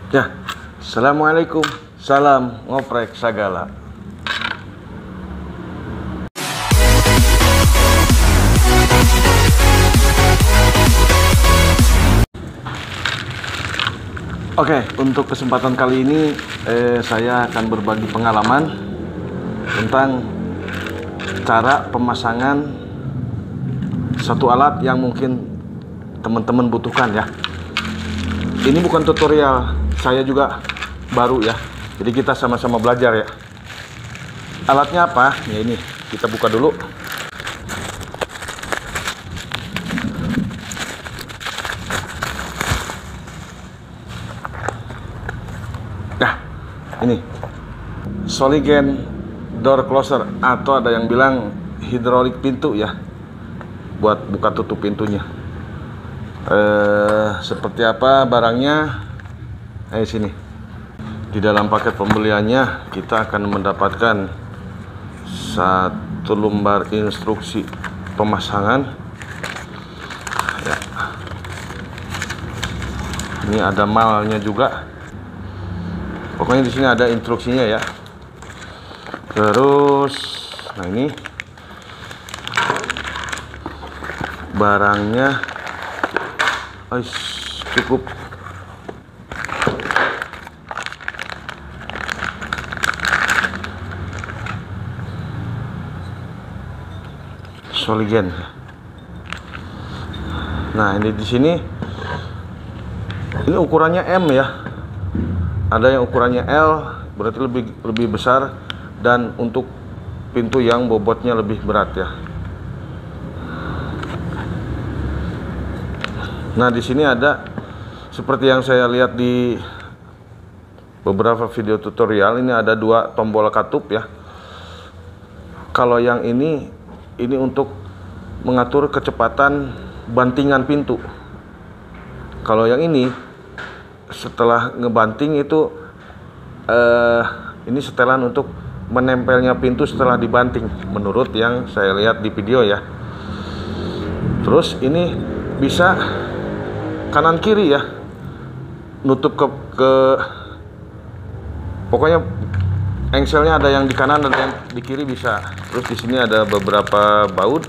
Ya, assalamualaikum, salam ngoprek sagala. Oke, untuk kesempatan kali ini saya akan berbagi pengalaman tentang cara pemasangan satu alat yang mungkin teman-teman butuhkan ya. Ini bukan tutorial, saya juga baru ya. Jadi kita sama-sama belajar ya. Alatnya apa? Ya ini, kita buka dulu. Nah, ini Soligen door closer, atau ada yang bilang hidrolik pintu ya, buat buka tutup pintunya. Seperti apa barangnya? Sini. Di dalam paket pembeliannya kita akan mendapatkan satu lembar instruksi pemasangan. Ya. Ini ada malnya juga. Pokoknya di sini ada instruksinya ya. Terus, nah ini barangnya cukup. Soligen. Nah, ini di sini ini ukurannya M ya. Ada yang ukurannya L, berarti lebih besar, dan untuk pintu yang bobotnya lebih berat ya. Nah, di sini ada seperti yang saya lihat di beberapa video tutorial, ini ada dua tombol katup ya. Kalau yang ini untuk mengatur kecepatan bantingan pintu. Kalau yang ini setelah ngebanting itu ini setelan untuk menempelnya pintu setelah dibanting, menurut yang saya lihat di video ya. Terus ini bisa kanan kiri ya, nutup ke pokoknya engselnya ada yang di kanan dan yang di kiri bisa. Terus di sini ada beberapa baut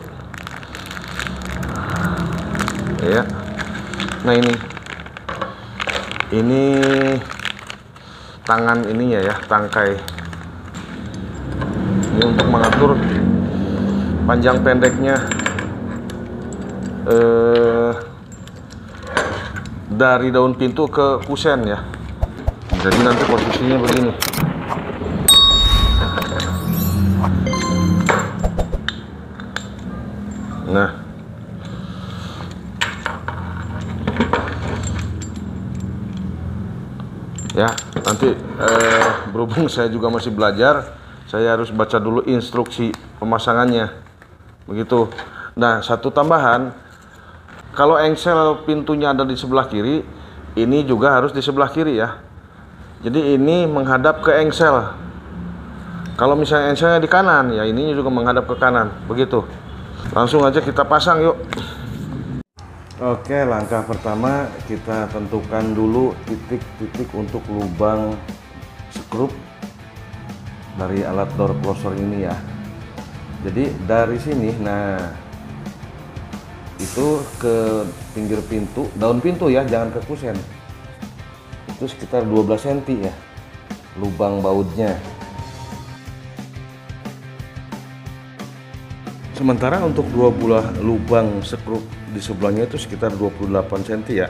ya. Nah, ini tangan ininya ya, tangkai. Ini untuk mengatur panjang pendeknya dari daun pintu ke kusen ya. Jadi nanti posisinya begini. Nah, ya nanti berhubung saya juga masih belajar, saya harus baca dulu instruksi pemasangannya begitu. Nah, satu tambahan, kalau engsel pintunya ada di sebelah kiri, ini juga harus di sebelah kiri ya. Jadi ini menghadap ke engsel. Kalau misalnya engselnya di kanan, ya ininya juga menghadap ke kanan begitu. Langsung aja kita pasang yuk. Oke, langkah pertama kita tentukan dulu titik-titik untuk lubang skrup dari alat door closer ini ya. Jadi dari sini, nah itu ke pinggir pintu, daun pintu ya, jangan ke kusen. Itu sekitar 12 cm ya lubang bautnya. Sementara untuk dua buah lubang skrup di sebelahnya itu sekitar 28 cm ya.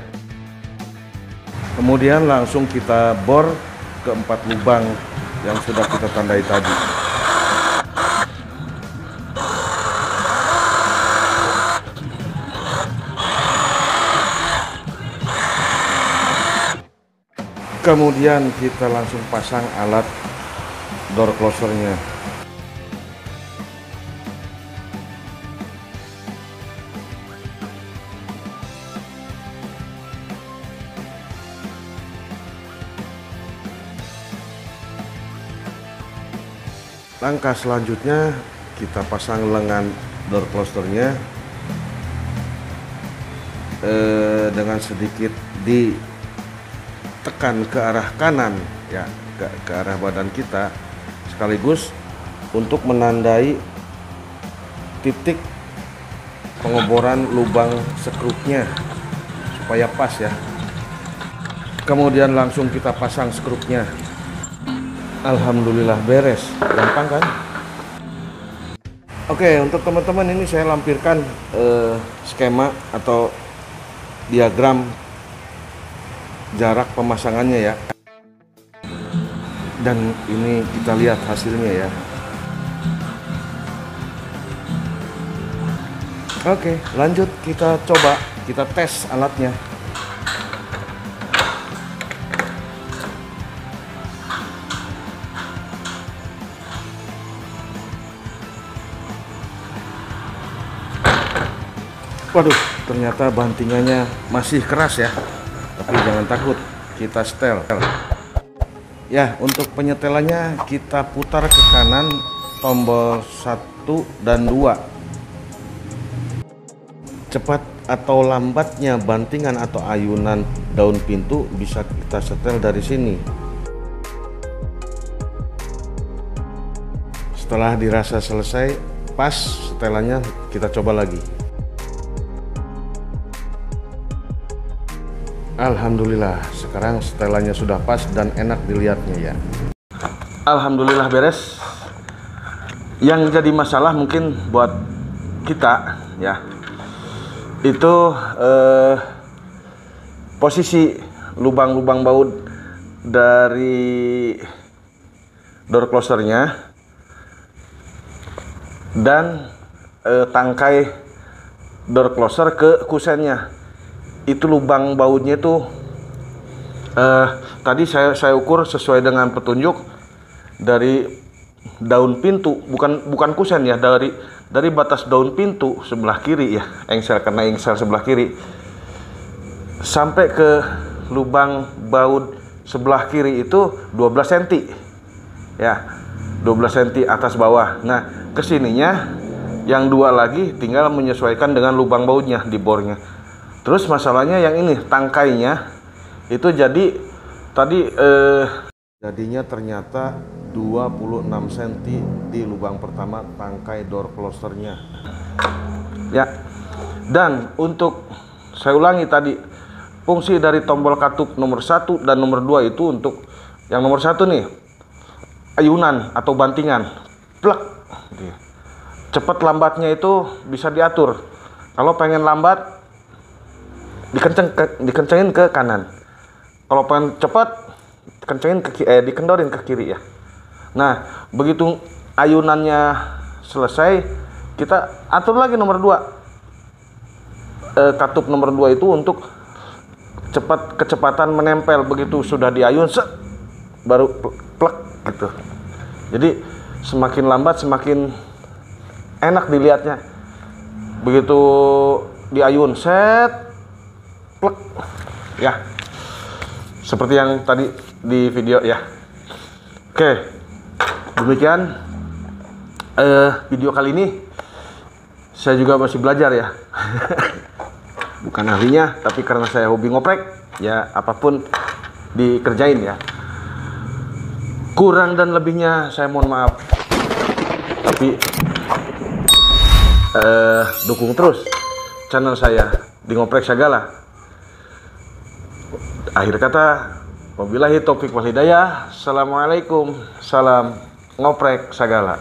Kemudian langsung kita bor ke 4 lubang yang sudah kita tandai tadi. Kemudian kita langsung pasang alat door closernya. Langkah selanjutnya kita pasang lengan door closernya dengan sedikit ditekan diarahkan ke arah kanan ya, ke arah badan kita, sekaligus untuk menandai titik pengeboran lubang skrupnya supaya pas ya. Kemudian langsung kita pasang skrupnya. Alhamdulillah beres, gampang kan? Oke, untuk teman-teman ini saya lampirkan skema atau diagram jarak pemasangannya ya. Dan ini kita lihat hasilnya ya. Oke, lanjut kita coba, kita tes alatnya. Waduh, ternyata bantingannya masih keras ya. Tapi jangan takut, kita setel. Ya, untuk penyetelannya kita putar ke kanan tombol 1 dan 2. Cepat atau lambatnya bantingan atau ayunan daun pintu bisa kita setel dari sini. Setelah dirasa selesai, pas setelannya, kita coba lagi. Alhamdulillah, sekarang setelannya sudah pas dan enak dilihatnya ya. Alhamdulillah beres. Yang jadi masalah mungkin buat kita ya, itu posisi lubang-lubang baut dari door closernya dan tangkai door closer ke kusennya. Itu lubang bautnya itu tadi saya ukur sesuai dengan petunjuk dari daun pintu, bukan kusen ya, dari batas daun pintu sebelah kiri ya, karena engsel sebelah kiri sampai ke lubang baut sebelah kiri itu 12 cm ya, 12 cm atas bawah. Nah, kesininya yang 2 lagi tinggal menyesuaikan dengan lubang bautnya di bornya. Terus masalahnya yang ini tangkainya itu jadi tadi jadinya ternyata 26 cm di lubang pertama tangkai door closernya ya. Dan untuk saya ulangi tadi, fungsi dari tombol katup nomor 1 dan nomor 2 itu untuk yang nomor 1 nih, ayunan atau bantingan plek. Cepat lambatnya itu bisa diatur. Kalau pengen lambat dikencengin ke kanan, kalau pengen cepat dikendorin ke kiri ya. Nah, begitu ayunannya selesai, kita atur lagi nomor 2, katup nomor 2 itu untuk kecepatan menempel. Begitu sudah diayun set, baru plek gitu. Jadi semakin lambat semakin enak dilihatnya. Begitu diayun set, plek ya, seperti yang tadi di video ya. Oke, demikian video kali ini. Saya juga masih belajar ya. Bukan ahlinya, tapi karena saya hobi ngoprek ya, apapun dikerjain ya. Kurang dan lebihnya saya mohon maaf, tapi dukung terus channel saya di Ngoprek Sagala. Akhir kata, wabillahi taufiq wal hidayah. Assalamualaikum, salam Ngoprek Sagala.